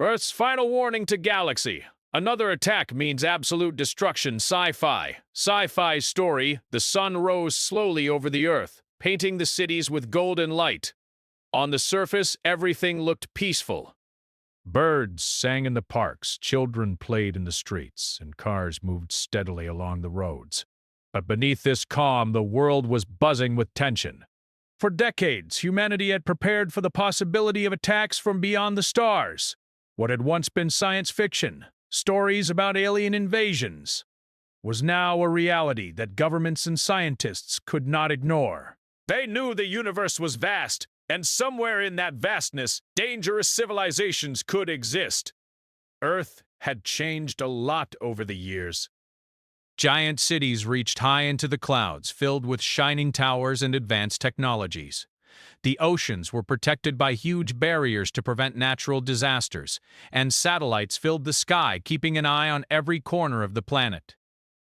Earth's final warning to Galaxy. Another attack means absolute destruction. Sci-fi story. The sun rose slowly over the Earth, painting the cities with golden light. On the surface, everything looked peaceful. Birds sang in the parks, children played in the streets, and cars moved steadily along the roads. But beneath this calm, the world was buzzing with tension. For decades, humanity had prepared for the possibility of attacks from beyond the stars. What had once been science fiction, stories about alien invasions, was now a reality that governments and scientists could not ignore. They knew the universe was vast, and somewhere in that vastness, dangerous civilizations could exist. Earth had changed a lot over the years. Giant cities reached high into the clouds, filled with shining towers and advanced technologies. The oceans were protected by huge barriers to prevent natural disasters, and satellites filled the sky, keeping an eye on every corner of the planet.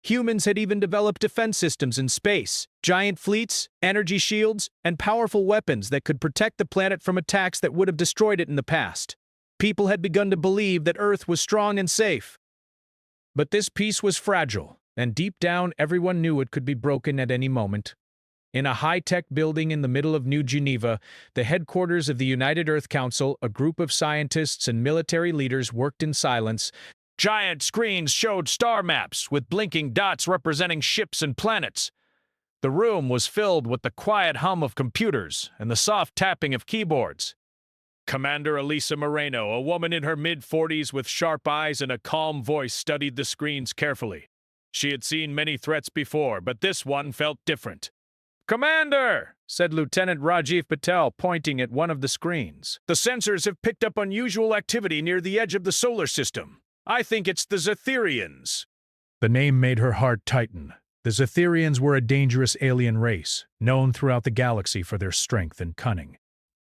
Humans had even developed defense systems in space, giant fleets, energy shields, and powerful weapons that could protect the planet from attacks that would have destroyed it in the past. People had begun to believe that Earth was strong and safe. But this peace was fragile, and deep down everyone knew it could be broken at any moment. In a high-tech building in the middle of New Geneva, the headquarters of the United Earth Council, a group of scientists and military leaders worked in silence. Giant screens showed star maps with blinking dots representing ships and planets. The room was filled with the quiet hum of computers and the soft tapping of keyboards. Commander Elisa Moreno, a woman in her mid-40s with sharp eyes and a calm voice, studied the screens carefully. She had seen many threats before, but this one felt different. "Commander," said Lieutenant Rajiv Patel, pointing at one of the screens. "The sensors have picked up unusual activity near the edge of the solar system. I think it's the Zetherians." The name made her heart tighten. The Zetherians were a dangerous alien race, known throughout the galaxy for their strength and cunning.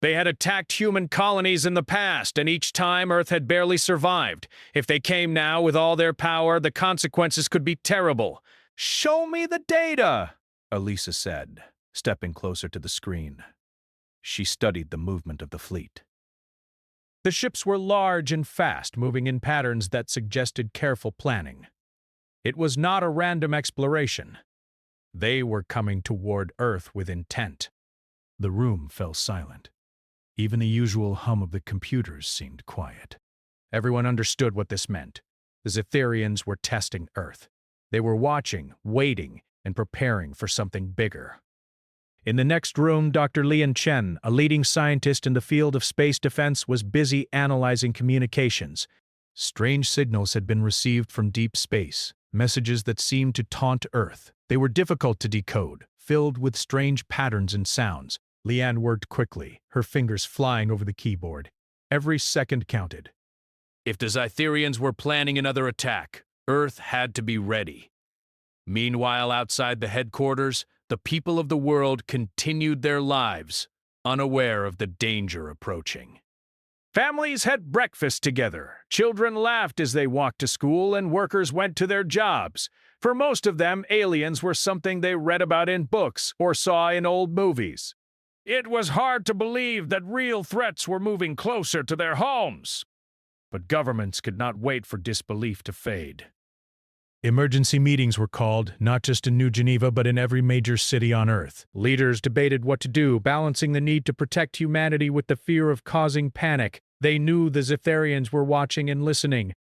They had attacked human colonies in the past, and each time Earth had barely survived. If they came now with all their power, the consequences could be terrible. "Show me the data," Elisa said, stepping closer to the screen. She studied the movement of the fleet. The ships were large and fast, moving in patterns that suggested careful planning. It was not a random exploration. They were coming toward Earth with intent. The room fell silent. Even the usual hum of the computers seemed quiet. Everyone understood what this meant. The Zetherians were testing Earth. They were watching, waiting, and preparing for something bigger. In the next room, Dr. Lian Chen, a leading scientist in the field of space defense, was busy analyzing communications. Strange signals had been received from deep space, messages that seemed to taunt Earth. They were difficult to decode, filled with strange patterns and sounds. Lian worked quickly, her fingers flying over the keyboard. Every second counted. If the Zetherians were planning another attack, Earth had to be ready. Meanwhile, outside the headquarters, the people of the world continued their lives, unaware of the danger approaching. Families had breakfast together. Children laughed as they walked to school, and workers went to their jobs. For most of them, aliens were something they read about in books or saw in old movies. It was hard to believe that real threats were moving closer to their homes. But governments could not wait for disbelief to fade. Emergency meetings were called, not just in New Geneva but in every major city on Earth. Leaders debated what to do, balancing the need to protect humanity with the fear of causing panic. They knew the Zetherians were watching and listening.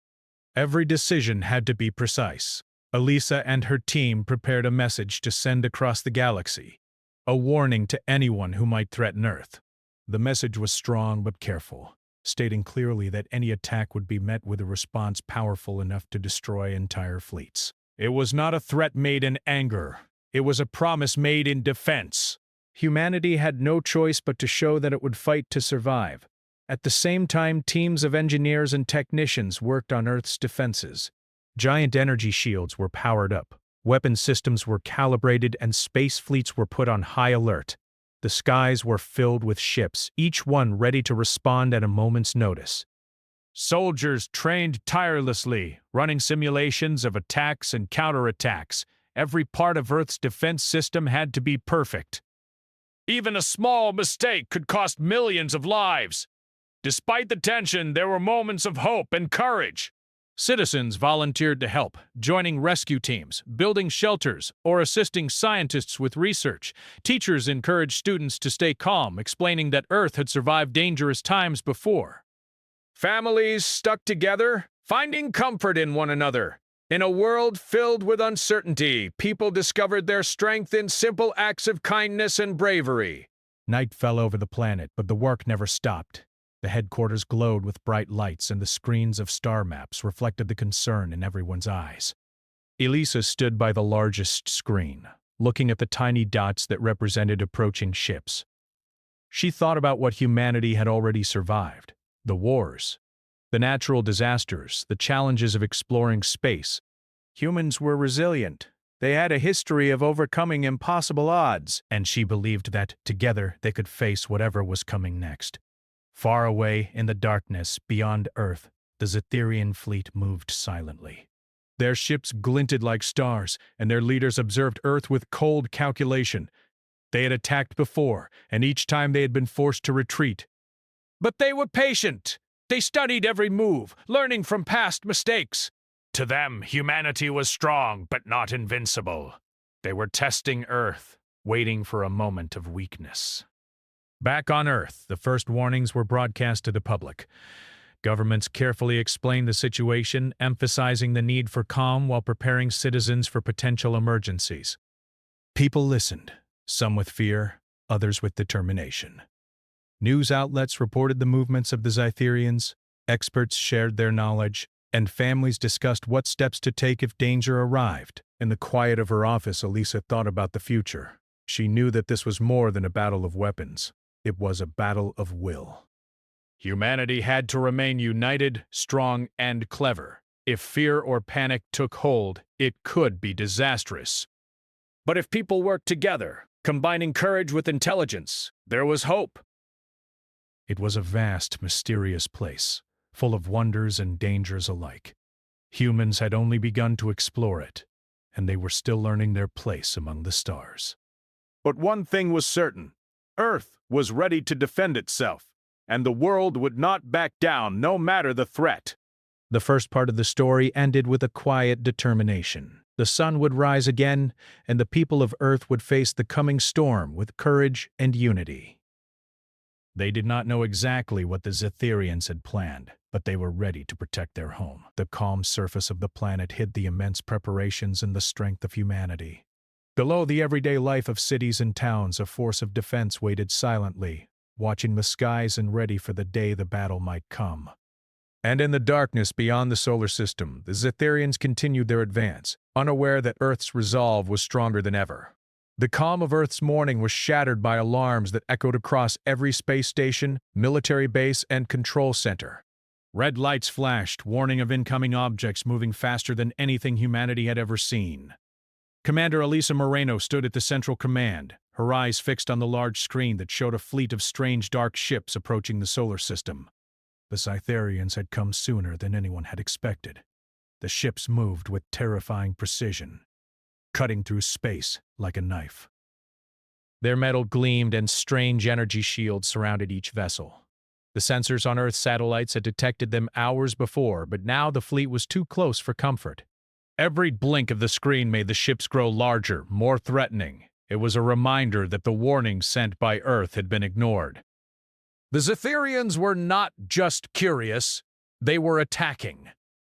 Every decision had to be precise. Elisa and her team prepared a message to send across the galaxy, a warning to anyone who might threaten Earth. The message was strong but careful, stating clearly that any attack would be met with a response powerful enough to destroy entire fleets. It was not a threat made in anger. It was a promise made in defense. Humanity had no choice but to show that it would fight to survive. At the same time, teams of engineers and technicians worked on Earth's defenses. Giant energy shields were powered up, weapon systems were calibrated, and space fleets were put on high alert. The skies were filled with ships, each one ready to respond at a moment's notice. Soldiers trained tirelessly, running simulations of attacks and counterattacks. Every part of Earth's defense system had to be perfect. Even a small mistake could cost millions of lives. Despite the tension, there were moments of hope and courage. Citizens volunteered to help, joining rescue teams, building shelters, or assisting scientists with research. Teachers encouraged students to stay calm, explaining that Earth had survived dangerous times before. Families stuck together, finding comfort in one another. In a world filled with uncertainty, people discovered their strength in simple acts of kindness and bravery. Night fell over the planet, but the work never stopped. The headquarters glowed with bright lights, and the screens of star maps reflected the concern in everyone's eyes. Elisa stood by the largest screen, looking at the tiny dots that represented approaching ships. She thought about what humanity had already survived: the wars, the natural disasters, the challenges of exploring space. Humans were resilient. They had a history of overcoming impossible odds, and she believed that, together, they could face whatever was coming next. Far away in the darkness, beyond Earth, the Zetherian fleet moved silently. Their ships glinted like stars, and their leaders observed Earth with cold calculation. They had attacked before, and each time they had been forced to retreat. But they were patient. They studied every move, learning from past mistakes. To them, humanity was strong, but not invincible. They were testing Earth, waiting for a moment of weakness. Back on Earth, the first warnings were broadcast to the public. Governments carefully explained the situation, emphasizing the need for calm while preparing citizens for potential emergencies. People listened, some with fear, others with determination. News outlets reported the movements of the Zetherians, experts shared their knowledge, and families discussed what steps to take if danger arrived. In the quiet of her office, Elisa thought about the future. She knew that this was more than a battle of weapons. It was a battle of will. Humanity had to remain united, strong, and clever. If fear or panic took hold, it could be disastrous. But if people worked together, combining courage with intelligence, there was hope. It was a vast, mysterious place, full of wonders and dangers alike. Humans had only begun to explore it, and they were still learning their place among the stars. But one thing was certain: Earth was ready to defend itself, and the world would not back down no matter the threat. The first part of the story ended with a quiet determination. The sun would rise again, and the people of Earth would face the coming storm with courage and unity. They did not know exactly what the Zetherians had planned, but they were ready to protect their home. The calm surface of the planet hid the immense preparations and the strength of humanity. Below the everyday life of cities and towns, a force of defense waited silently, watching the skies and ready for the day the battle might come. And in the darkness beyond the solar system, the Zetherians continued their advance, unaware that Earth's resolve was stronger than ever. The calm of Earth's morning was shattered by alarms that echoed across every space station, military base, and control center. Red lights flashed, warning of incoming objects moving faster than anything humanity had ever seen. Commander Elisa Moreno stood at the central command, her eyes fixed on the large screen that showed a fleet of strange dark ships approaching the solar system. The Zetherians had come sooner than anyone had expected. The ships moved with terrifying precision, cutting through space like a knife. Their metal gleamed and strange energy shields surrounded each vessel. The sensors on Earth's satellites had detected them hours before, but now the fleet was too close for comfort. Every blink of the screen made the ships grow larger, more threatening. It was a reminder that the warnings sent by Earth had been ignored. The Zetherians were not just curious, they were attacking.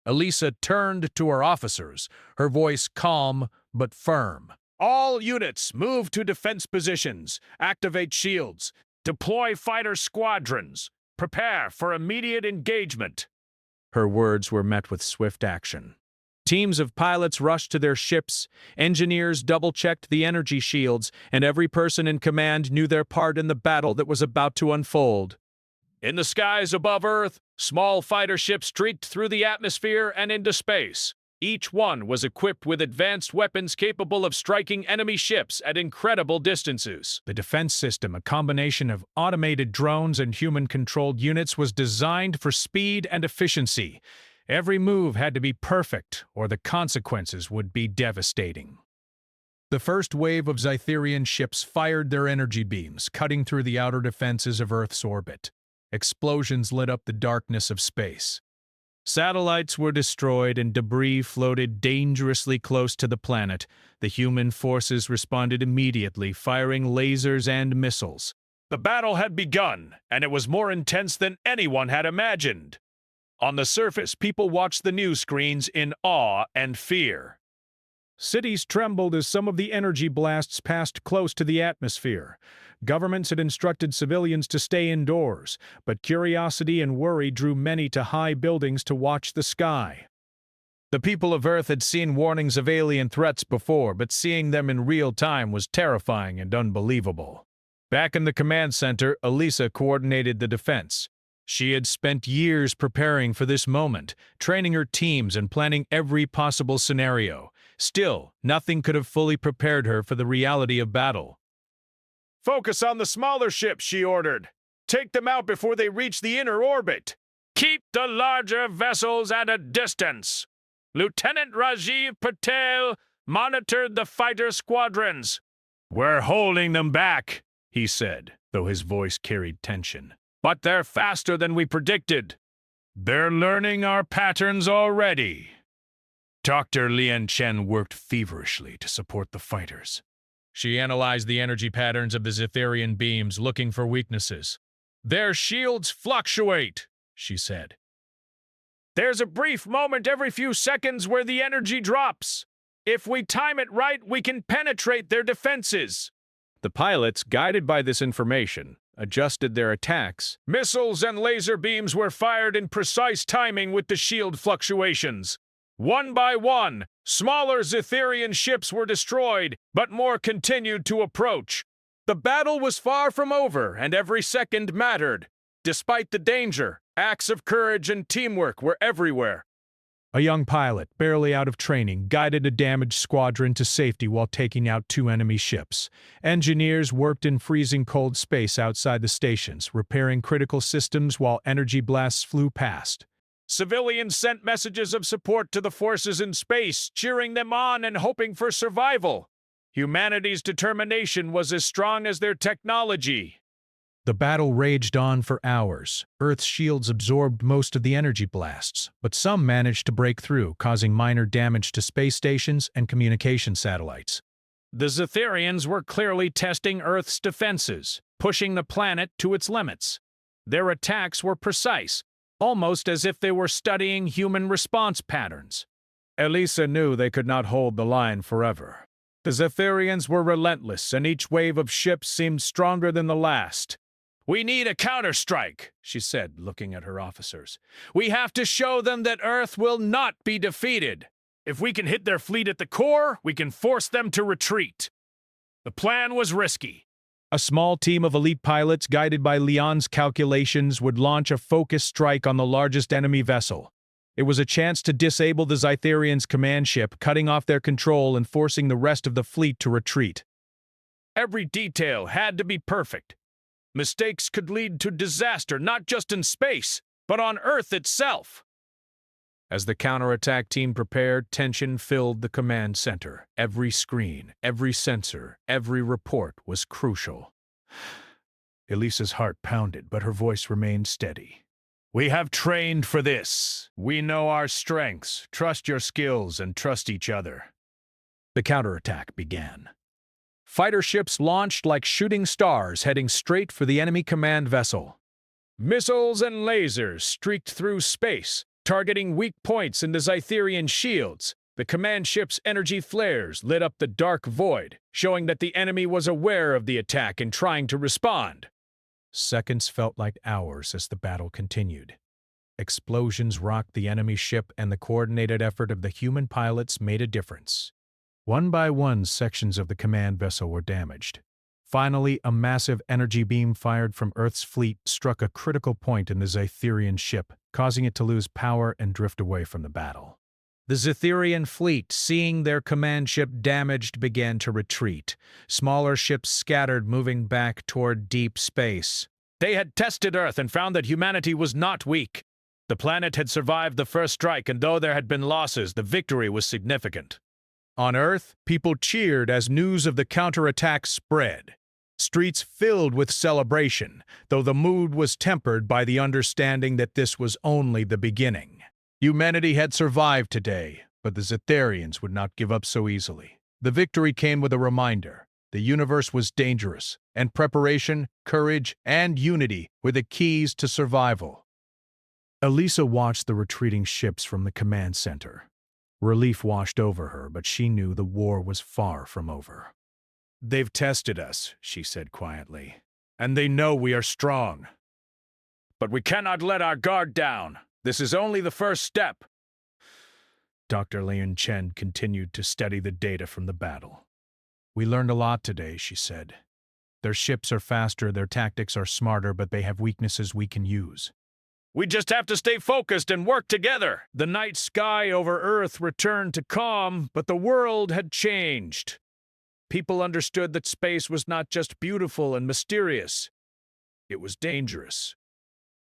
Elisa turned to her officers, her voice calm but firm. All units, move to defense positions, activate shields, deploy fighter squadrons, prepare for immediate engagement. Her words were met with swift action. Teams of pilots rushed to their ships, engineers double-checked the energy shields, and every person in command knew their part in the battle that was about to unfold. In the skies above Earth, small fighter ships streaked through the atmosphere and into space. Each one was equipped with advanced weapons capable of striking enemy ships at incredible distances. The defense system, a combination of automated drones and human-controlled units, was designed for speed and efficiency. Every move had to be perfect, or the consequences would be devastating. The first wave of Zetherian ships fired their energy beams, cutting through the outer defenses of Earth's orbit. Explosions lit up the darkness of space. Satellites were destroyed and debris floated dangerously close to the planet. The human forces responded immediately, firing lasers and missiles. The battle had begun, and it was more intense than anyone had imagined. On the surface, people watched the news screens in awe and fear. Cities trembled as some of the energy blasts passed close to the atmosphere. Governments had instructed civilians to stay indoors, but curiosity and worry drew many to high buildings to watch the sky. The people of Earth had seen warnings of alien threats before, but seeing them in real time was terrifying and unbelievable. Back in the command center, Elisa coordinated the defense. She had spent years preparing for this moment, training her teams and planning every possible scenario. Still, nothing could have fully prepared her for the reality of battle. "Focus on the smaller ships," she ordered. "Take them out before they reach the inner orbit. Keep the larger vessels at a distance." Lieutenant Rajiv Patel monitored the fighter squadrons. "We're holding them back," he said, though his voice carried tension. "But they're faster than we predicted. They're learning our patterns already." Dr. Lian Chen worked feverishly to support the fighters. She analyzed the energy patterns of the Zetherian beams, looking for weaknesses. "Their shields fluctuate," she said. "There's a brief moment every few seconds where the energy drops. If we time it right, we can penetrate their defenses." The pilots, guided by this information, adjusted their attacks. Missiles and laser beams were fired in precise timing with the shield fluctuations. One by one, smaller Zetherian ships were destroyed, but more continued to approach. The battle was far from over, and every second mattered. Despite the danger, acts of courage and teamwork were everywhere. A young pilot, barely out of training, guided a damaged squadron to safety while taking out 2 enemy ships. Engineers worked in freezing cold space outside the stations, repairing critical systems while energy blasts flew past. Civilians sent messages of support to the forces in space, cheering them on and hoping for survival. Humanity's determination was as strong as their technology. The battle raged on for hours. Earth's shields absorbed most of the energy blasts, but some managed to break through, causing minor damage to space stations and communication satellites. The Zetherians were clearly testing Earth's defenses, pushing the planet to its limits. Their attacks were precise, almost as if they were studying human response patterns. Elisa knew they could not hold the line forever. The Zetherians were relentless, and each wave of ships seemed stronger than the last. "We need a counterstrike," she said, looking at her officers. "We have to show them that Earth will not be defeated. If we can hit their fleet at the core, we can force them to retreat." The plan was risky. A small team of elite pilots, guided by Leon's calculations, would launch a focused strike on the largest enemy vessel. It was a chance to disable the Zetherians' command ship, cutting off their control and forcing the rest of the fleet to retreat. Every detail had to be perfect. Mistakes could lead to disaster, not just in space, but on Earth itself. As the counterattack team prepared, tension filled the command center. Every screen, every sensor, every report was crucial. Elisa's heart pounded, but her voice remained steady. "We have trained for this. We know our strengths. Trust your skills and trust each other." The counterattack began. Fighter ships launched like shooting stars, heading straight for the enemy command vessel. Missiles and lasers streaked through space, targeting weak points in the Zetherian shields. The command ship's energy flares lit up the dark void, showing that the enemy was aware of the attack and trying to respond. Seconds felt like hours as the battle continued. Explosions rocked the enemy ship, and the coordinated effort of the human pilots made a difference. One by one, sections of the command vessel were damaged. Finally, a massive energy beam fired from Earth's fleet struck a critical point in the Zetherian ship, causing it to lose power and drift away from the battle. The Zetherian fleet, seeing their command ship damaged, began to retreat. Smaller ships scattered, moving back toward deep space. They had tested Earth and found that humanity was not weak. The planet had survived the first strike, and though there had been losses, the victory was significant. On Earth, people cheered as news of the counterattack spread. Streets filled with celebration, though the mood was tempered by the understanding that this was only the beginning. Humanity had survived today, but the Zetharians would not give up so easily. The victory came with a reminder. The universe was dangerous, and preparation, courage, and unity were the keys to survival. Elisa watched the retreating ships from the command center. Relief washed over her, but she knew the war was far from over. "They've tested us," she said quietly, "and they know we are strong. But we cannot let our guard down. This is only the first step." Dr. Lian Chen continued to study the data from the battle. "We learned a lot today," she said. "Their ships are faster, their tactics are smarter, but they have weaknesses we can use. We just have to stay focused and work together." The night sky over Earth returned to calm, but the world had changed. People understood that space was not just beautiful and mysterious. It was dangerous.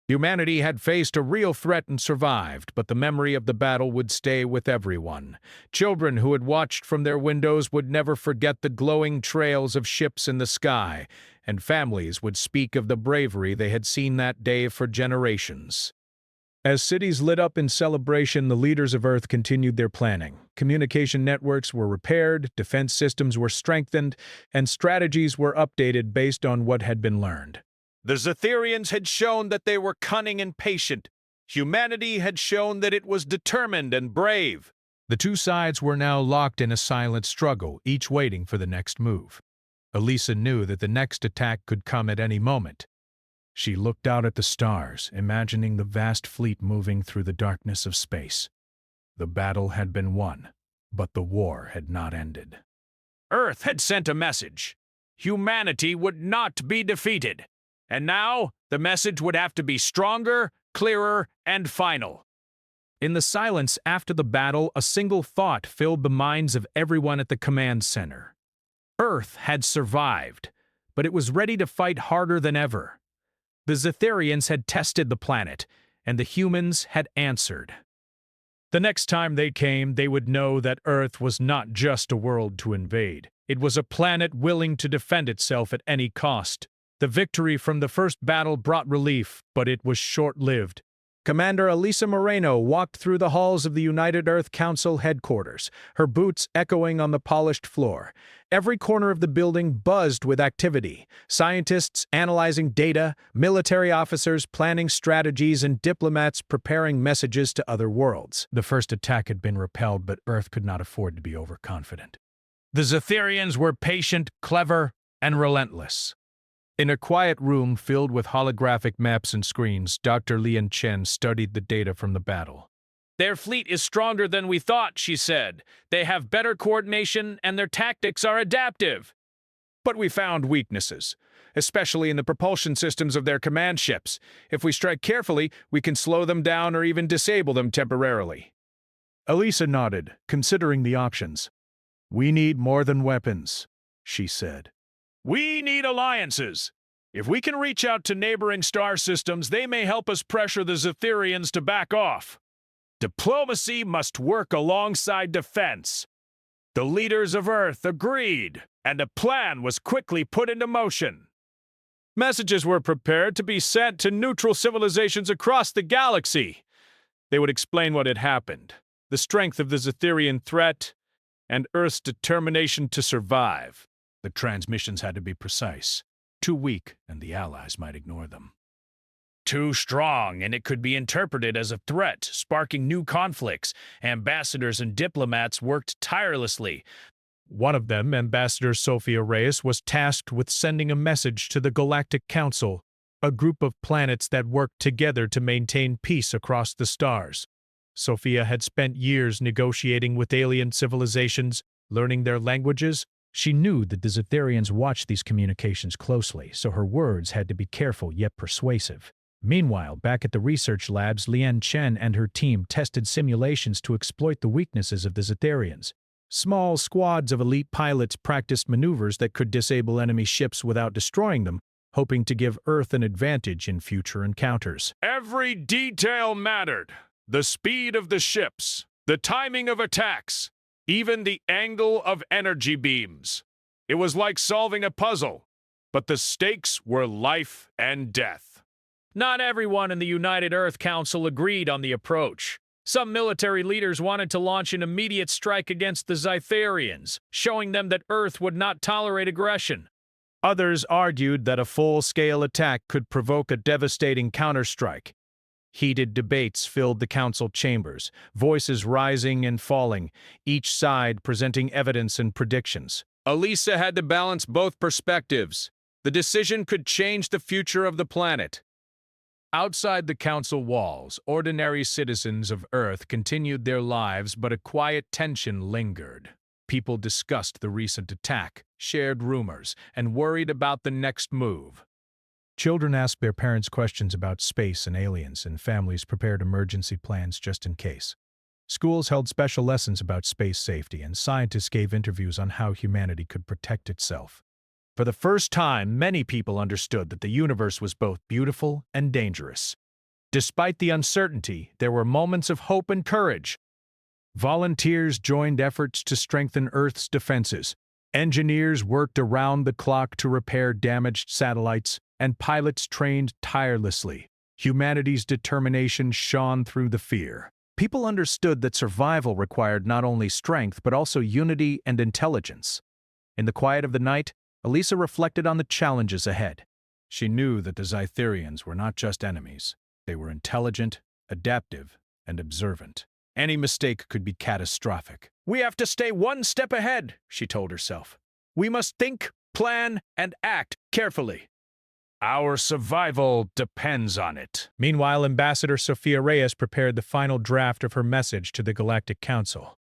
Humanity had faced a real threat and survived, but the memory of the battle would stay with everyone. Children who had watched from their windows would never forget the glowing trails of ships in the sky, and families would speak of the bravery they had seen that day for generations. As cities lit up in celebration, the leaders of Earth continued their planning. Communication networks were repaired, defense systems were strengthened, and strategies were updated based on what had been learned. The Zetharians had shown that they were cunning and patient. Humanity had shown that it was determined and brave. The two sides were now locked in a silent struggle, each waiting for the next move. Elisa knew that the next attack could come at any moment. She looked out at the stars, imagining the vast fleet moving through the darkness of space. The battle had been won, but the war had not ended. Earth had sent a message. Humanity would not be defeated. And now, the message would have to be stronger, clearer, and final. In the silence after the battle, a single thought filled the minds of everyone at the command center. Earth had survived, but it was ready to fight harder than ever. The Zetharians had tested the planet, and the humans had answered. The next time they came, they would know that Earth was not just a world to invade. It was a planet willing to defend itself at any cost. The victory from the first battle brought relief, but it was short-lived. Commander Elisa Moreno walked through the halls of the United Earth Council headquarters, her boots echoing on the polished floor. Every corner of the building buzzed with activity. Scientists analyzing data, military officers planning strategies, and diplomats preparing messages to other worlds. The first attack had been repelled, but Earth could not afford to be overconfident. The Zetharians were patient, clever, and relentless. In a quiet room filled with holographic maps and screens, Dr. Lian Chen studied the data from the battle. "Their fleet is stronger than we thought," she said. "They have better coordination and their tactics are adaptive. But we found weaknesses, especially in the propulsion systems of their command ships. If we strike carefully, we can slow them down or even disable them temporarily." Elisa nodded, considering the options. "We need more than weapons," she said. "We need alliances. If we can reach out to neighboring star systems, they may help us pressure the Zetharians to back off. Diplomacy must work alongside defense." The leaders of Earth agreed, and a plan was quickly put into motion. Messages were prepared to be sent to neutral civilizations across the galaxy. They would explain what had happened, the strength of the Zetharian threat, and Earth's determination to survive. The transmissions had to be precise. Too weak, and the Allies might ignore them. Too strong, and it could be interpreted as a threat, sparking new conflicts. Ambassadors and diplomats worked tirelessly. One of them, Ambassador Sophia Reyes, was tasked with sending a message to the Galactic Council, a group of planets that worked together to maintain peace across the stars. Sophia had spent years negotiating with alien civilizations, learning their languages. She knew that the Zetharians watched these communications closely, so her words had to be careful yet persuasive. Meanwhile, back at the research labs, Lian Chen and her team tested simulations to exploit the weaknesses of the Zetharians. Small squads of elite pilots practiced maneuvers that could disable enemy ships without destroying them, hoping to give Earth an advantage in future encounters. Every detail mattered. The speed of the ships, the timing of attacks, even the angle of energy beams. It was like solving a puzzle. but the stakes were life and death. Not everyone in the United Earth Council agreed on the approach. Some military leaders wanted to launch an immediate strike against the Zytharians, showing them that Earth would not tolerate aggression. Others argued that a full-scale attack could provoke a devastating counterstrike. Heated debates filled the council chambers, voices rising and falling, each side presenting evidence and predictions. Elisa had to balance both perspectives. The decision could change the future of the planet. Outside the council walls, ordinary citizens of Earth continued their lives, but a quiet tension lingered. People discussed the recent attack, shared rumors, and worried about the next move. Children asked their parents questions about space and aliens, and families prepared emergency plans just in case. Schools held special lessons about space safety, and scientists gave interviews on how humanity could protect itself. For the first time, many people understood that the universe was both beautiful and dangerous. Despite the uncertainty, there were moments of hope and courage. Volunteers joined efforts to strengthen Earth's defenses. Engineers worked around the clock to repair damaged satellites, and pilots trained tirelessly. Humanity's determination shone through the fear. People understood that survival required not only strength but also unity and intelligence. In the quiet of the night, Elisa reflected on the challenges ahead. She knew that the Zytharians were not just enemies. They were intelligent, adaptive, and observant. Any mistake could be catastrophic. "We have to stay one step ahead," she told herself. "We must think, plan, and act carefully. Our survival depends on it." Meanwhile, Ambassador Sophia Reyes prepared the final draft of her message to the Galactic Council.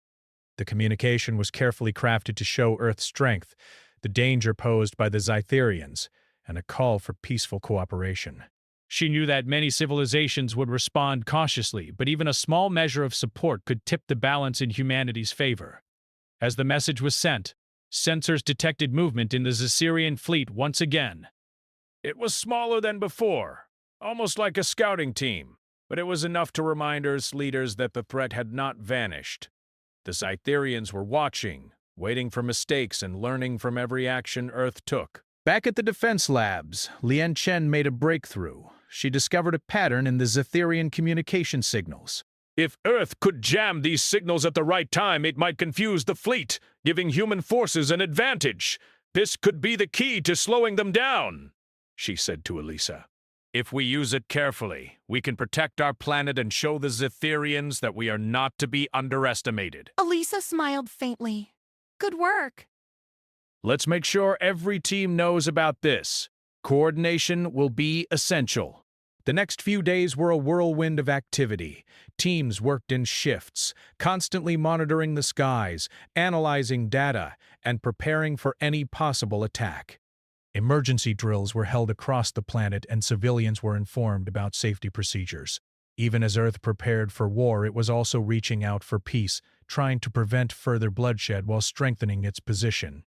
The communication was carefully crafted to show Earth's strength, the danger posed by the Zytharians, and a call for peaceful cooperation. She knew that many civilizations would respond cautiously, but even a small measure of support could tip the balance in humanity's favor. As the message was sent, sensors detected movement in the Zytharian fleet once again. It was smaller than before, almost like a scouting team, but it was enough to remind Earth's leaders that the threat had not vanished. The Zytharians were watching, waiting for mistakes and learning from every action Earth took. Back at the defense labs, Lian Chen made a breakthrough. She discovered a pattern in the Zytharian communication signals. If Earth could jam these signals at the right time, it might confuse the fleet, giving human forces an advantage. This could be the key to slowing them down, she said to Elisa. If we use it carefully, we can protect our planet and show the Zytharians that we are not to be underestimated. Elisa smiled faintly. Good work. Let's make sure every team knows about this. Coordination will be essential. The next few days were a whirlwind of activity. Teams worked in shifts, constantly monitoring the skies, analyzing data, and preparing for any possible attack. Emergency drills were held across the planet, and civilians were informed about safety procedures. Even as Earth prepared for war, it was also reaching out for peace, trying to prevent further bloodshed while strengthening its position.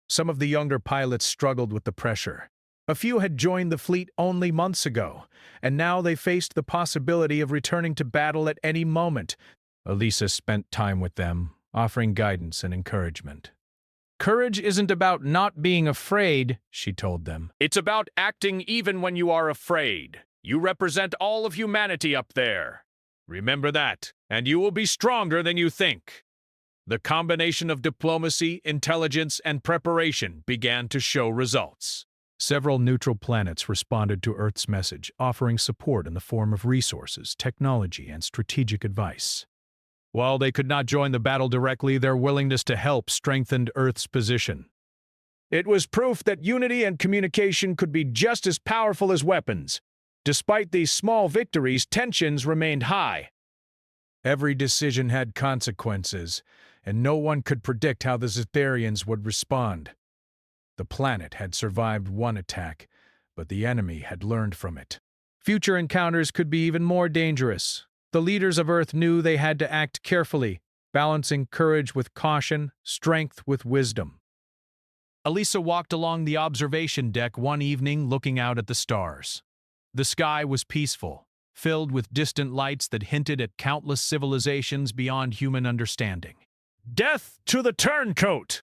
Some of the younger pilots struggled with the pressure. A few had joined the fleet only months ago, and now they faced the possibility of returning to battle at any moment. Elisa spent time with them, offering guidance and encouragement. Courage isn't about not being afraid, she told them. It's about acting even when you are afraid. You represent all of humanity up there. Remember that, and you will be stronger than you think. The combination of diplomacy, intelligence, and preparation began to show results. Several neutral planets responded to Earth's message, offering support in the form of resources, technology, and strategic advice. While they could not join the battle directly, their willingness to help strengthened Earth's position. It was proof that unity and communication could be just as powerful as weapons. Despite these small victories, tensions remained high. Every decision had consequences, and no one could predict how the Zytharians would respond. The planet had survived one attack, but the enemy had learned from it. Future encounters could be even more dangerous. The leaders of Earth knew they had to act carefully, balancing courage with caution, strength with wisdom. Elisa walked along the observation deck one evening, looking out at the stars. The sky was peaceful, filled with distant lights that hinted at countless civilizations beyond human understanding. Death to the turncoat!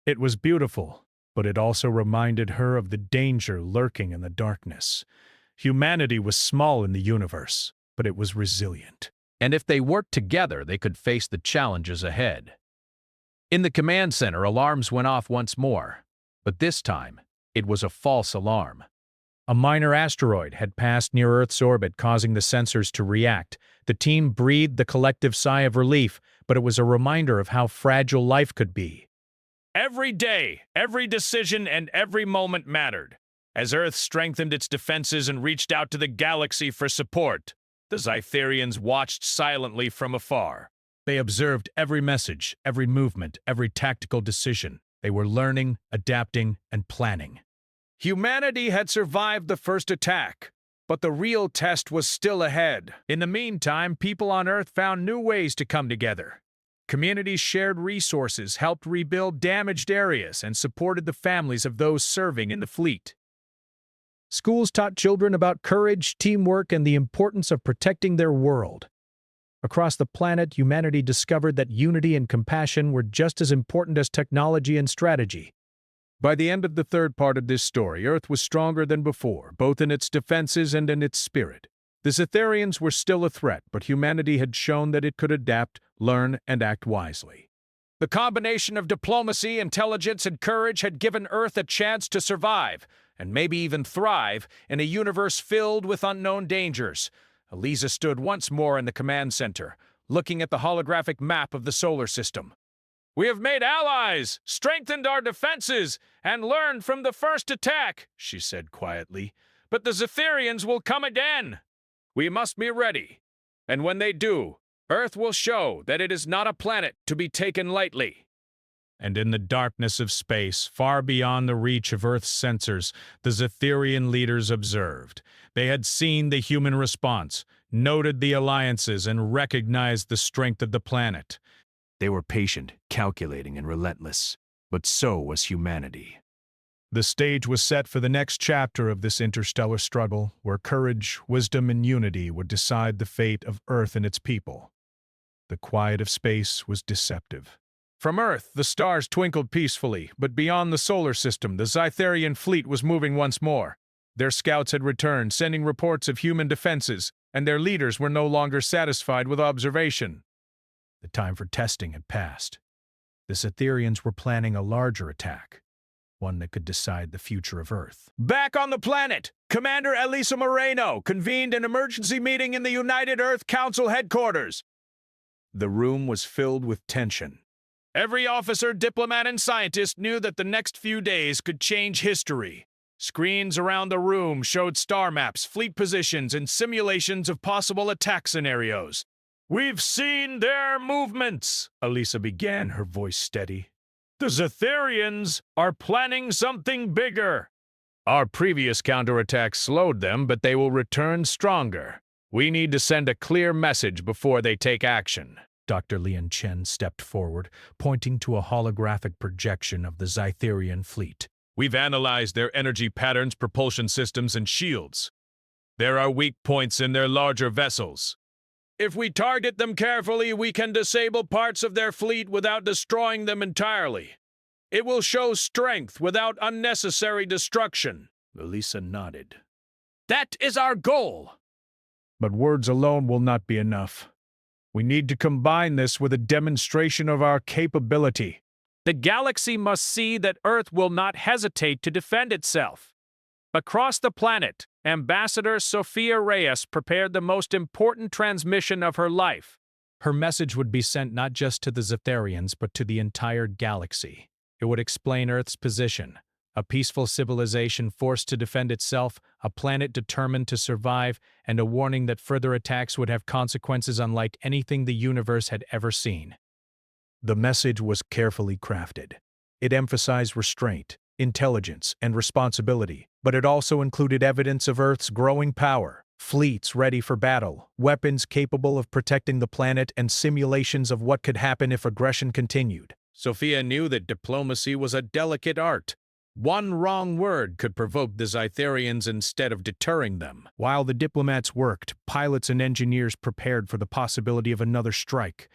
It was beautiful, but it also reminded her of the danger lurking in the darkness. Humanity was small in the universe, but it was resilient. And if they worked together, they could face the challenges ahead. In the command center, alarms went off once more, but this time, it was a false alarm. A minor asteroid had passed near Earth's orbit, causing the sensors to react. The team breathed the collective sigh of relief, but it was a reminder of how fragile life could be. Every day, every decision, and every moment mattered. As Earth strengthened its defenses and reached out to the galaxy for support, the Zytherians watched silently from afar. They observed every message, every movement, every tactical decision. They were learning, adapting, and planning. Humanity had survived the first attack, but the real test was still ahead. In the meantime, people on Earth found new ways to come together. Communities shared resources, helped rebuild damaged areas, and supported the families of those serving in the fleet. Schools taught children about courage, teamwork, and the importance of protecting their world. Across the planet, humanity discovered that unity and compassion were just as important as technology and strategy. By the end of the third part of this story, Earth was stronger than before, both in its defenses and in its spirit. The Zytherians were still a threat, but humanity had shown that it could adapt, learn, and act wisely. The combination of diplomacy, intelligence, and courage had given Earth a chance to survive, and maybe even thrive, in a universe filled with unknown dangers. Elisa stood once more in the command center, looking at the holographic map of the solar system. "We have made allies, strengthened our defenses, and learned from the first attack," she said quietly. "But the Zytherians will come again. We must be ready. And when they do, Earth will show that it is not a planet to be taken lightly." And in the darkness of space, far beyond the reach of Earth's sensors, the Zytherian leaders observed. They had seen the human response, noted the alliances, and recognized the strength of the planet. They were patient, calculating, and relentless, but so was humanity. The stage was set for the next chapter of this interstellar struggle, where courage, wisdom, and unity would decide the fate of Earth and its people. The quiet of space was deceptive. From Earth, the stars twinkled peacefully, but beyond the solar system, the Zytherian fleet was moving once more. Their scouts had returned, sending reports of human defenses, and their leaders were no longer satisfied with observation. The time for testing had passed. The Zytherians were planning a larger attack, one that could decide the future of Earth. Back on the planet, Commander Elisa Moreno convened an emergency meeting in the United Earth Council headquarters. The room was filled with tension. Every officer, diplomat, and scientist knew that the next few days could change history. Screens around the room showed star maps, fleet positions, and simulations of possible attack scenarios. "We've seen their movements," Elisa began, her voice steady. "The Zytherians are planning something bigger. Our previous counterattacks slowed them, but they will return stronger. We need to send a clear message before they take action." Dr. Lian Chen stepped forward, pointing to a holographic projection of the Zytherian fleet. "We've analyzed their energy patterns, propulsion systems, and shields. There are weak points in their larger vessels. If we target them carefully, we can disable parts of their fleet without destroying them entirely. It will show strength without unnecessary destruction." Elisa nodded. "That is our goal." "But words alone will not be enough. We need to combine this with a demonstration of our capability. The galaxy must see that Earth will not hesitate to defend itself." Across the planet, Ambassador Sofia Reyes prepared the most important transmission of her life. Her message would be sent not just to the Zytherians, but to the entire galaxy. It would explain Earth's position, a peaceful civilization forced to defend itself, a planet determined to survive, and a warning that further attacks would have consequences unlike anything the universe had ever seen. The message was carefully crafted. It emphasized restraint, intelligence, and responsibility, but it also included evidence of Earth's growing power, fleets ready for battle, weapons capable of protecting the planet, and simulations of what could happen if aggression continued. Sophia knew that diplomacy was a delicate art. One wrong word could provoke the Zytherians instead of deterring them. While the diplomats worked, pilots and engineers prepared for the possibility of another strike.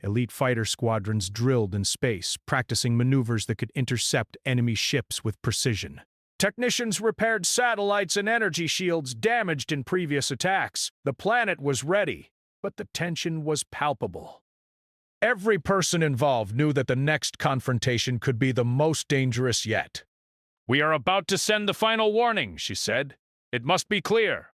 Elite fighter squadrons drilled in space, practicing maneuvers that could intercept enemy ships with precision. Technicians repaired satellites and energy shields damaged in previous attacks. The planet was ready, but the tension was palpable. Every person involved knew that the next confrontation could be the most dangerous yet. "We are about to send the final warning," she said. "It must be clear.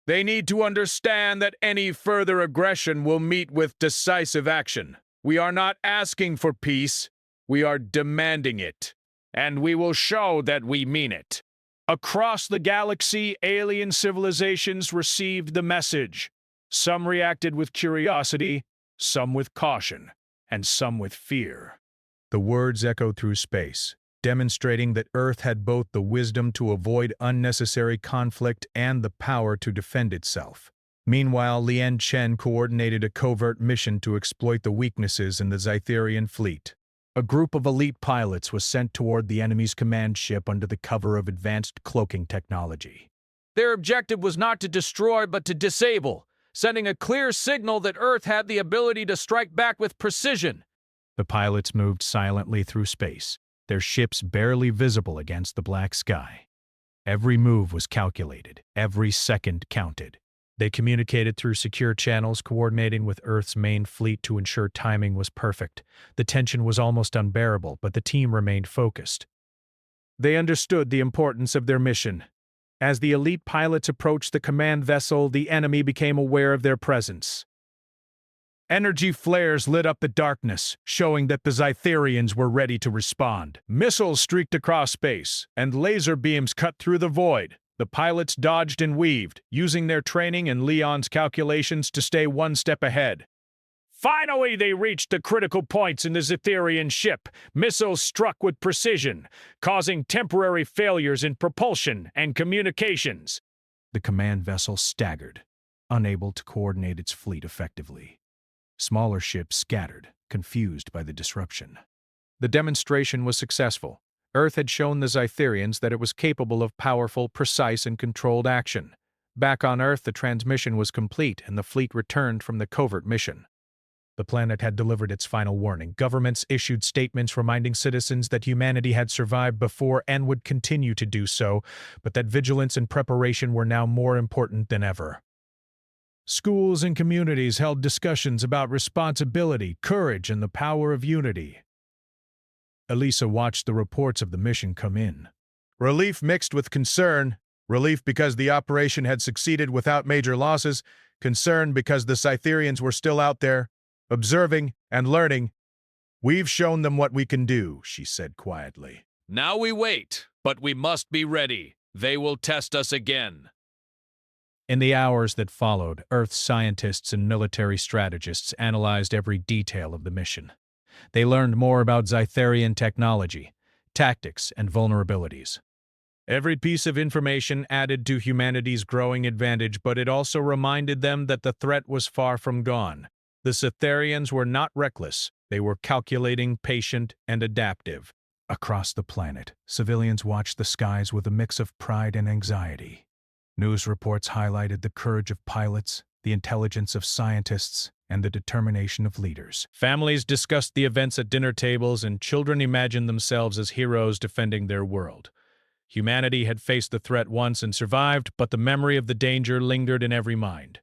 They need to understand that any further aggression will meet with decisive action. We are not asking for peace, we are demanding it. And we will show that we mean it." Across the galaxy, alien civilizations received the message. Some reacted with curiosity, some with caution, and some with fear. The words echoed through space, demonstrating that Earth had both the wisdom to avoid unnecessary conflict and the power to defend itself. Meanwhile, Lien Chen coordinated a covert mission to exploit the weaknesses in the Zytherian fleet. A group of elite pilots was sent toward the enemy's command ship under the cover of advanced cloaking technology. Their objective was not to destroy but to disable, sending a clear signal that Earth had the ability to strike back with precision. The pilots moved silently through space, their ships barely visible against the black sky. Every move was calculated, every second counted. They communicated through secure channels, coordinating with Earth's main fleet to ensure timing was perfect. The tension was almost unbearable, but the team remained focused. They understood the importance of their mission. As the elite pilots approached the command vessel, the enemy became aware of their presence. Energy flares lit up the darkness, showing that the Zytherians were ready to respond. Missiles streaked across space, and laser beams cut through the void. The pilots dodged and weaved, using their training and Leon's calculations to stay one step ahead. Finally, they reached the critical points in the Zytherian ship. Missiles struck with precision, causing temporary failures in propulsion and communications. The command vessel staggered, unable to coordinate its fleet effectively. Smaller ships scattered, confused by the disruption. The demonstration was successful. Earth had shown the Zytherians that it was capable of powerful, precise, and controlled action. Back on Earth, the transmission was complete and the fleet returned from the covert mission. The planet had delivered its final warning. Governments issued statements reminding citizens that humanity had survived before and would continue to do so, but that vigilance and preparation were now more important than ever. Schools and communities held discussions about responsibility, courage, and the power of unity. Elisa watched the reports of the mission come in. Relief mixed with concern. Relief because the operation had succeeded without major losses. Concern because the Cytherians were still out there, observing and learning. "We've shown them what we can do," she said quietly. "Now we wait, but we must be ready. They will test us again." In the hours that followed, Earth's scientists and military strategists analyzed every detail of the mission. They learned more about Zytherian technology, tactics, and vulnerabilities. Every piece of information added to humanity's growing advantage, but it also reminded them that the threat was far from gone. The Cytherians were not reckless. They were calculating, patient, and adaptive. Across the planet, civilians watched the skies with a mix of pride and anxiety. News reports highlighted the courage of pilots, the intelligence of scientists, and the determination of leaders. Families discussed the events at dinner tables, and children imagined themselves as heroes defending their world. Humanity had faced the threat once and survived, but the memory of the danger lingered in every mind.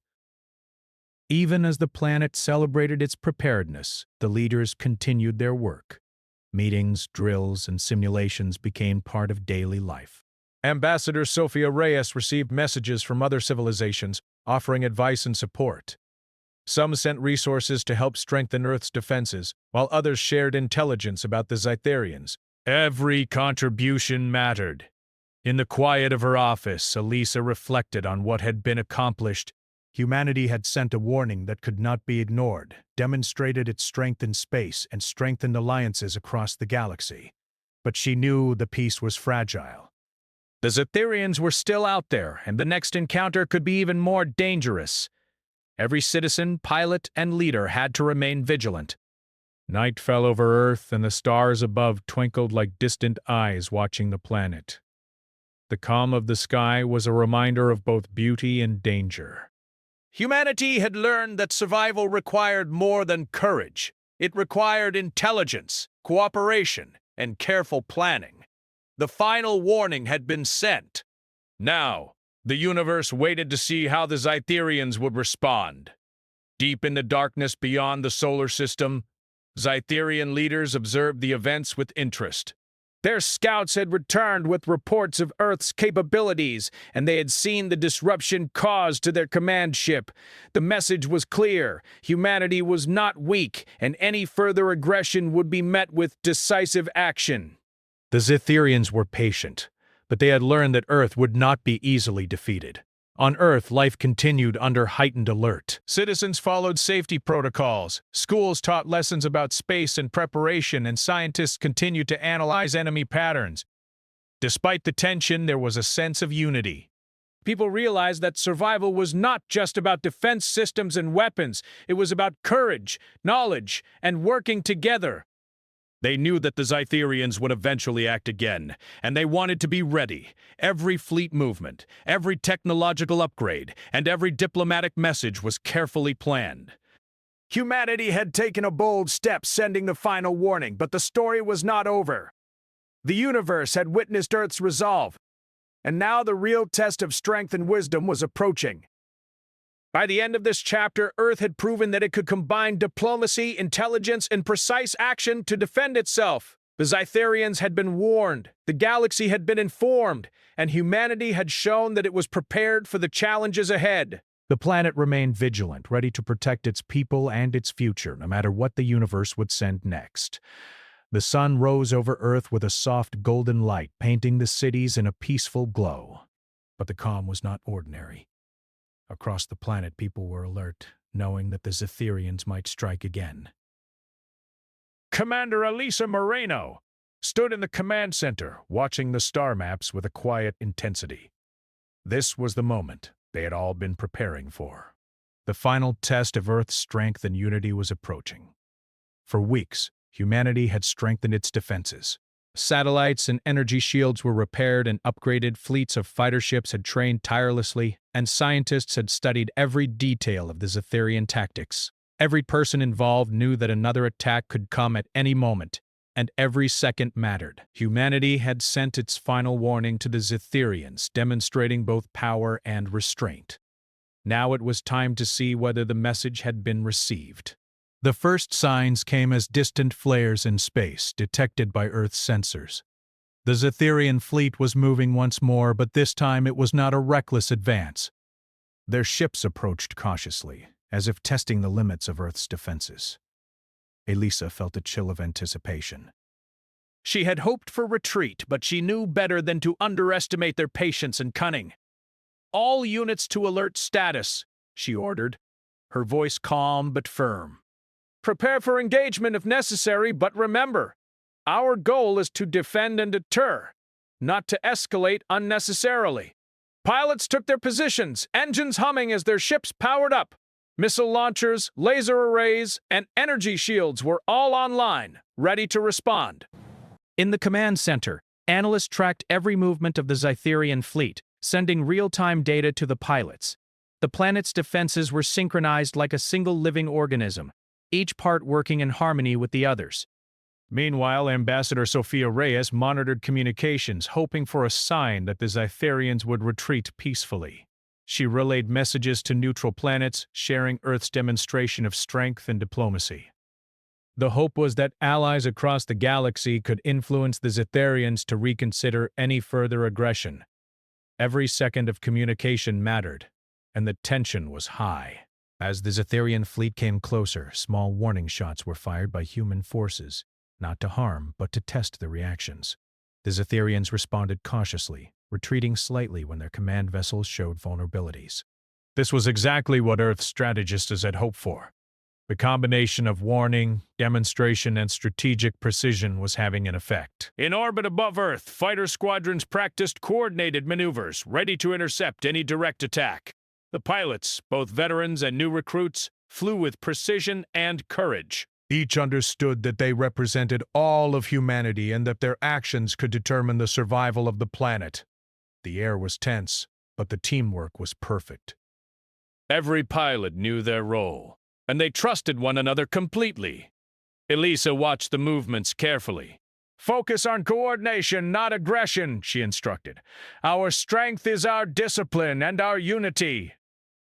Even as the planet celebrated its preparedness, the leaders continued their work. Meetings, drills, and simulations became part of daily life. Ambassador Sofia Reyes received messages from other civilizations, offering advice and support. Some sent resources to help strengthen Earth's defenses, while others shared intelligence about the Zytherians. Every contribution mattered. In the quiet of her office, Elisa reflected on what had been accomplished. Humanity had sent a warning that could not be ignored, demonstrated its strength in space, and strengthened alliances across the galaxy. But she knew the peace was fragile. The Zytherians were still out there, and the next encounter could be even more dangerous. Every citizen, pilot, and leader had to remain vigilant. Night fell over Earth, and the stars above twinkled like distant eyes watching the planet. The calm of the sky was a reminder of both beauty and danger. Humanity had learned that survival required more than courage. It required intelligence, cooperation, and careful planning. The final warning had been sent. Now, the universe waited to see how the Zytherians would respond. Deep in the darkness beyond the solar system, Zytherian leaders observed the events with interest. Their scouts had returned with reports of Earth's capabilities, and they had seen the disruption caused to their command ship. The message was clear: humanity was not weak, and any further aggression would be met with decisive action. The Zytherians were patient, but they had learned that Earth would not be easily defeated. On Earth, life continued under heightened alert. Citizens followed safety protocols, schools taught lessons about space and preparation, and scientists continued to analyze enemy patterns. Despite the tension, there was a sense of unity. People realized that survival was not just about defense systems and weapons. It was about courage, knowledge, and working together. They knew that the Zytherians would eventually act again, and they wanted to be ready. Every fleet movement, every technological upgrade, and every diplomatic message was carefully planned. Humanity had taken a bold step, sending the final warning, but the story was not over. The universe had witnessed Earth's resolve, and now the real test of strength and wisdom was approaching. By the end of this chapter, Earth had proven that it could combine diplomacy, intelligence, and precise action to defend itself. The Zytherians had been warned, the galaxy had been informed, and humanity had shown that it was prepared for the challenges ahead. The planet remained vigilant, ready to protect its people and its future, no matter what the universe would send next. The sun rose over Earth with a soft golden light, painting the cities in a peaceful glow. But the calm was not ordinary. Across the planet, people were alert, knowing that the Zytherians might strike again. Commander Elisa Moreno stood in the command center, watching the star maps with a quiet intensity. This was the moment they had all been preparing for. The final test of Earth's strength and unity was approaching. For weeks, humanity had strengthened its defenses. Satellites and energy shields were repaired and upgraded, fleets of fighter ships had trained tirelessly, and scientists had studied every detail of the Zytherian tactics. Every person involved knew that another attack could come at any moment, and every second mattered. Humanity had sent its final warning to the Zytherians, demonstrating both power and restraint. Now it was time to see whether the message had been received. The first signs came as distant flares in space, detected by Earth's sensors. The Zytherian fleet was moving once more, but this time it was not a reckless advance. Their ships approached cautiously, as if testing the limits of Earth's defenses. Elisa felt a chill of anticipation. She had hoped for retreat, but she knew better than to underestimate their patience and cunning. "All units to alert status," she ordered, her voice calm but firm. "Prepare for engagement if necessary, but remember, our goal is to defend and deter, not to escalate unnecessarily." Pilots took their positions, engines humming as their ships powered up. Missile launchers, laser arrays, and energy shields were all online, ready to respond. In the command center, analysts tracked every movement of the Zytherian fleet, sending real-time data to the pilots. The planet's defenses were synchronized like a single living organism, each part working in harmony with the others. Meanwhile, Ambassador Sofia Reyes monitored communications, hoping for a sign that the Zytherians would retreat peacefully. She relayed messages to neutral planets, sharing Earth's demonstration of strength and diplomacy. The hope was that allies across the galaxy could influence the Zytherians to reconsider any further aggression. Every second of communication mattered, and the tension was high. As the Zytherian fleet came closer, small warning shots were fired by human forces, not to harm, but to test their reactions. The Zytherians responded cautiously, retreating slightly when their command vessels showed vulnerabilities. This was exactly what Earth's strategists had hoped for. The combination of warning, demonstration, and strategic precision was having an effect. In orbit above Earth, fighter squadrons practiced coordinated maneuvers, ready to intercept any direct attack. The pilots, both veterans and new recruits, flew with precision and courage. Each understood that they represented all of humanity and that their actions could determine the survival of the planet. The air was tense, but the teamwork was perfect. Every pilot knew their role, and they trusted one another completely. Elisa watched the movements carefully. "Focus on coordination, not aggression," she instructed. "Our strength is our discipline and our unity.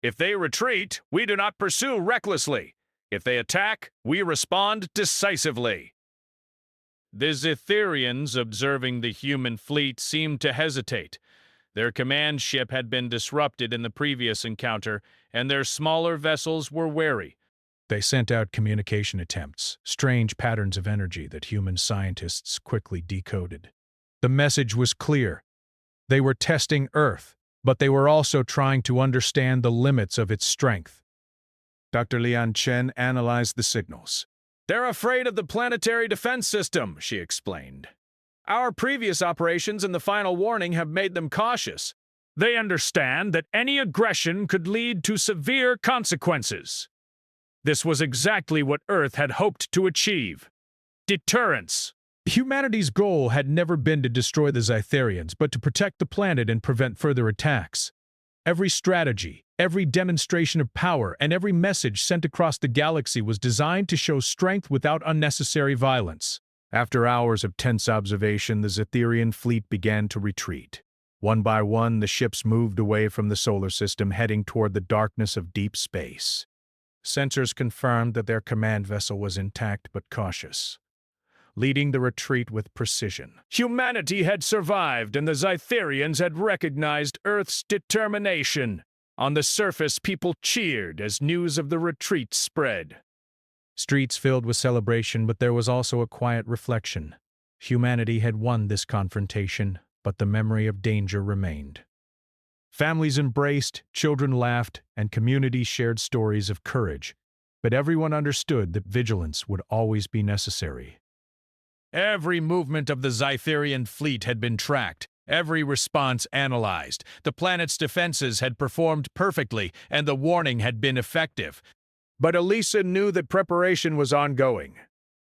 If they retreat, we do not pursue recklessly. If they attack, we respond decisively." The Zitherians, observing the human fleet, seemed to hesitate. Their command ship had been disrupted in the previous encounter, and their smaller vessels were wary. They sent out communication attempts, strange patterns of energy that human scientists quickly decoded. The message was clear. They were testing Earth, but they were also trying to understand the limits of its strength. Dr. Lian Chen analyzed the signals. "They're afraid of the planetary defense system," she explained. "Our previous operations and the final warning have made them cautious. They understand that any aggression could lead to severe consequences. This was exactly what Earth had hoped to achieve. Deterrence." Humanity's goal had never been to destroy the Zitherians, but to protect the planet and prevent further attacks. Every strategy, every demonstration of power, and every message sent across the galaxy was designed to show strength without unnecessary violence. After hours of tense observation, the Zitherian fleet began to retreat. One by one, the ships moved away from the solar system, heading toward the darkness of deep space. Sensors confirmed that their command vessel was intact but cautious, leading the retreat with precision. Humanity had survived, and the Zitherians had recognized Earth's determination. On the surface, people cheered as news of the retreat spread. Streets filled with celebration, but there was also a quiet reflection. Humanity had won this confrontation, but the memory of danger remained. Families embraced, children laughed, and communities shared stories of courage, but everyone understood that vigilance would always be necessary. Every movement of the Zitherian fleet had been tracked, every response analyzed. The planet's defenses had performed perfectly, and the warning had been effective. But Elisa knew that preparation was ongoing.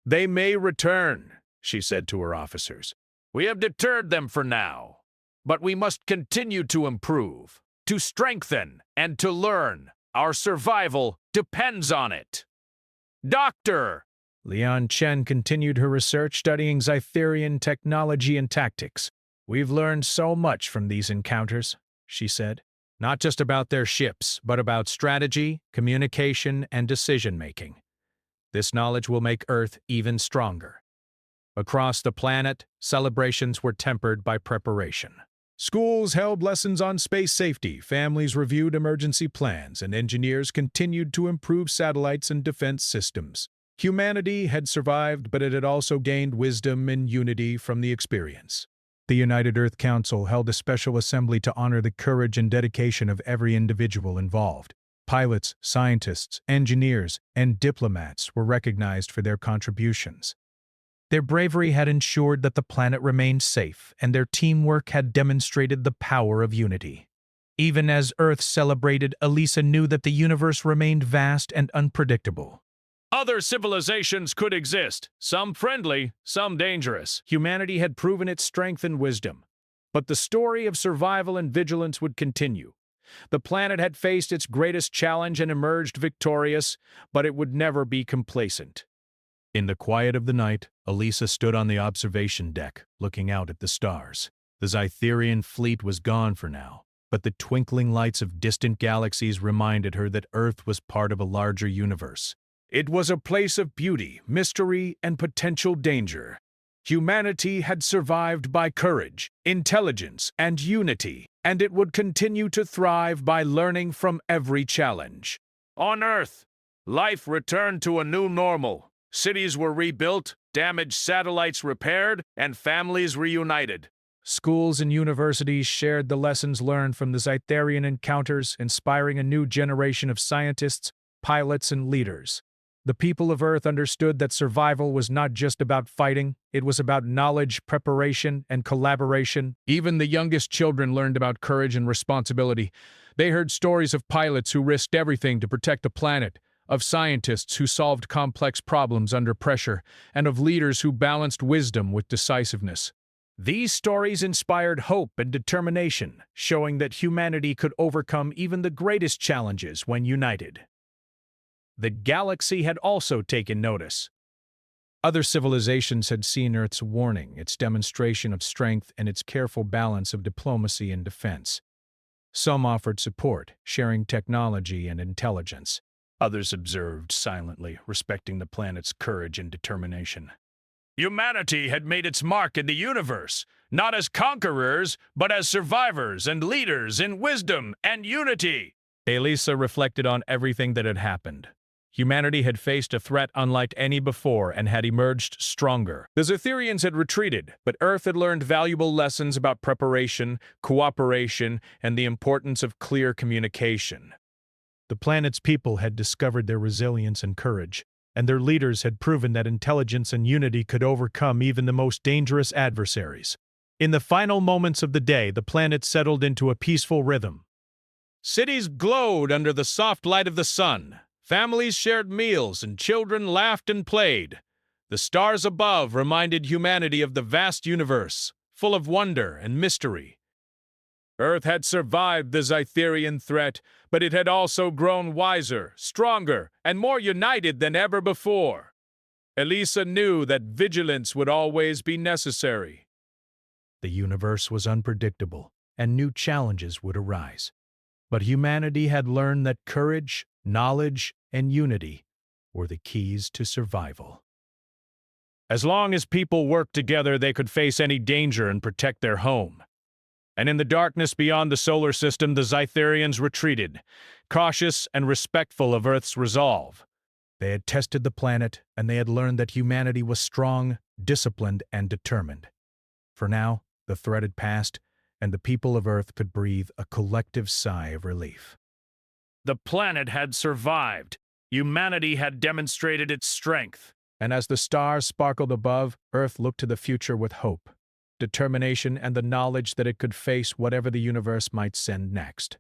"They may return," she said to her officers. "We have deterred them for now. But we must continue to improve, to strengthen, and to learn. Our survival depends on it." "Doctor!" Lian Chen continued her research, studying Zitherian technology and tactics. "We've learned so much from these encounters," she said. "Not just about their ships, but about strategy, communication, and decision-making. This knowledge will make Earth even stronger." Across the planet, celebrations were tempered by preparation. Schools held lessons on space safety, families reviewed emergency plans, and engineers continued to improve satellites and defense systems. Humanity had survived, but it had also gained wisdom and unity from the experience. The United Earth Council held a special assembly to honor the courage and dedication of every individual involved. Pilots, scientists, engineers, and diplomats were recognized for their contributions. Their bravery had ensured that the planet remained safe, and their teamwork had demonstrated the power of unity. Even as Earth celebrated, Elisa knew that the universe remained vast and unpredictable. Other civilizations could exist, some friendly, some dangerous. Humanity had proven its strength and wisdom, but the story of survival and vigilance would continue. The planet had faced its greatest challenge and emerged victorious, but it would never be complacent. In the quiet of the night, Elisa stood on the observation deck, looking out at the stars. The Zitherian fleet was gone for now, but the twinkling lights of distant galaxies reminded her that Earth was part of a larger universe. It was a place of beauty, mystery, and potential danger. Humanity had survived by courage, intelligence, and unity, and it would continue to thrive by learning from every challenge. On Earth, life returned to a new normal. Cities were rebuilt, damaged satellites repaired, and families reunited. Schools and universities shared the lessons learned from the Zitherian encounters, inspiring a new generation of scientists, pilots, and leaders. The people of Earth understood that survival was not just about fighting, it was about knowledge, preparation, and collaboration. Even the youngest children learned about courage and responsibility. They heard stories of pilots who risked everything to protect the planet, of scientists who solved complex problems under pressure, and of leaders who balanced wisdom with decisiveness. These stories inspired hope and determination, showing that humanity could overcome even the greatest challenges when united. The galaxy had also taken notice. Other civilizations had seen Earth's warning, its demonstration of strength, and its careful balance of diplomacy and defense. Some offered support, sharing technology and intelligence. Others observed silently, respecting the planet's courage and determination. Humanity had made its mark in the universe, not as conquerors, but as survivors and leaders in wisdom and unity. Elisa reflected on everything that had happened. Humanity had faced a threat unlike any before and had emerged stronger. The Zetherians had retreated, but Earth had learned valuable lessons about preparation, cooperation, and the importance of clear communication. The planet's people had discovered their resilience and courage, and their leaders had proven that intelligence and unity could overcome even the most dangerous adversaries. In the final moments of the day, the planet settled into a peaceful rhythm. Cities glowed under the soft light of the sun. Families shared meals and children laughed and played. The stars above reminded humanity of the vast universe, full of wonder and mystery. Earth had survived the Zetherian threat, but it had also grown wiser, stronger, and more united than ever before. Elisa knew that vigilance would always be necessary. The universe was unpredictable, and new challenges would arise. But humanity had learned that courage, knowledge, and unity were the keys to survival. As long as people worked together, they could face any danger and protect their home. And in the darkness beyond the solar system, the Zetherians retreated, cautious and respectful of Earth's resolve. They had tested the planet, and they had learned that humanity was strong, disciplined, and determined. For now, the threat had passed, and the people of Earth could breathe a collective sigh of relief. The planet had survived. Humanity had demonstrated its strength. And as the stars sparkled above, Earth looked to the future with hope, determination, and the knowledge that it could face whatever the universe might send next.